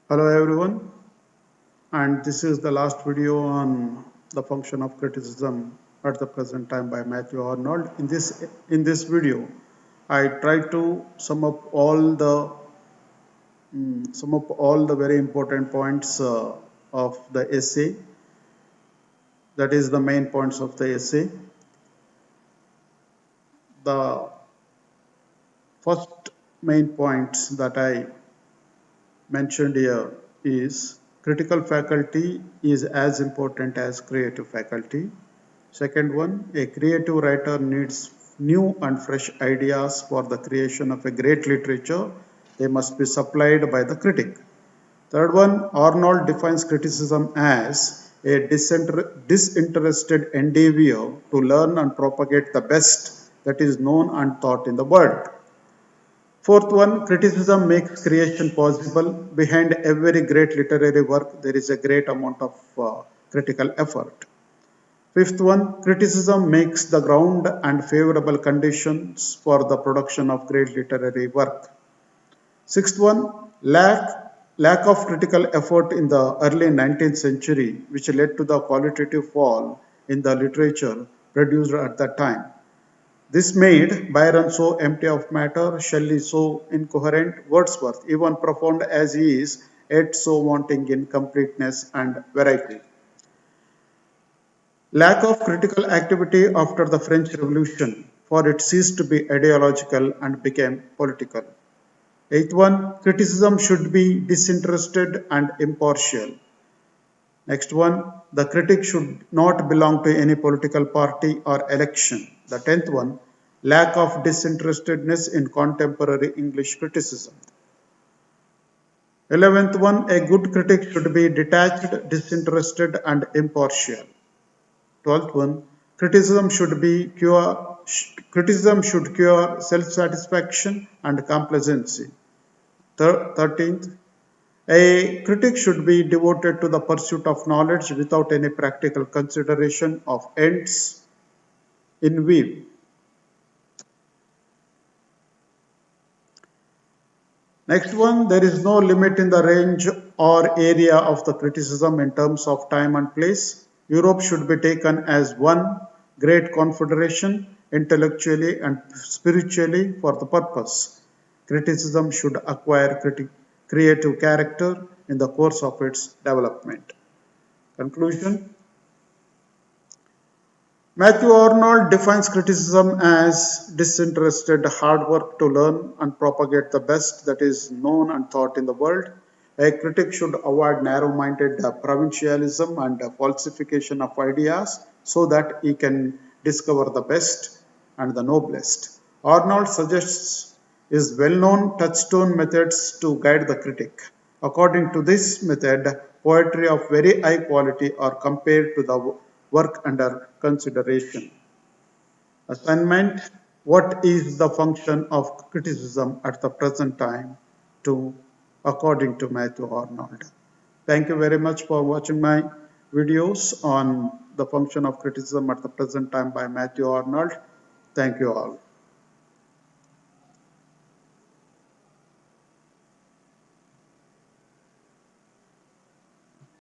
Hello everyone, and this is the last video on the function of criticism at the present time by Matthew Arnold. In this video, I try to sum up all the very important points of the essay. That is the main points of the essay. The first main points that I mentioned here is critical faculty is as important as creative faculty. Second one, a creative writer needs new and fresh ideas for the creation of a great literature. They must be supplied by the critic. Third one, Arnold defines criticism as a disinterested endeavor to learn and propagate the best that is known and taught in the world. Fourth one, criticism makes creation possible. Behind every great literary work, there is a great amount of critical effort. Fifth one, criticism makes the ground and favorable conditions for the production of great literary work. Sixth one, lack of critical effort in the early 19th century, which led to the qualitative fall in the literature produced at that time. This made Byron so empty of matter, Shelley so incoherent, Wordsworth, even profound as he is, yet so wanting in completeness and variety. Lack of critical activity after the French Revolution, for it ceased to be ideological and became political. Eighth one, criticism should be disinterested and impartial. Next one, the critic should not belong to any political party or election. The 10th one, lack of disinterestedness in contemporary English criticism. 11th one, a good critic should be detached, disinterested, and impartial. 12th one, criticism should cure self-satisfaction and complacency. 13th, a critic should be devoted to the pursuit of knowledge without any practical consideration of ends in view. Next one, there is no limit in the range or area of the criticism in terms of time and place. Europe should be taken as one great confederation intellectually and spiritually for the purpose. Criticism should acquire creative character in the course of its development. Conclusion. Matthew Arnold defines criticism as disinterested hard work to learn and propagate the best that is known and taught in the world. A critic should avoid narrow minded provincialism and falsification of ideas so that he can discover the best and the noblest. Arnold suggests his well known touchstone methods to guide the critic. According to this method, poetry of very high quality are compared to the work under consideration. Assignment. What is the function of criticism at the present time to according to Matthew Arnold? Thank you very much for watching my videos on the function of criticism at the present time by Matthew Arnold. Thank you all.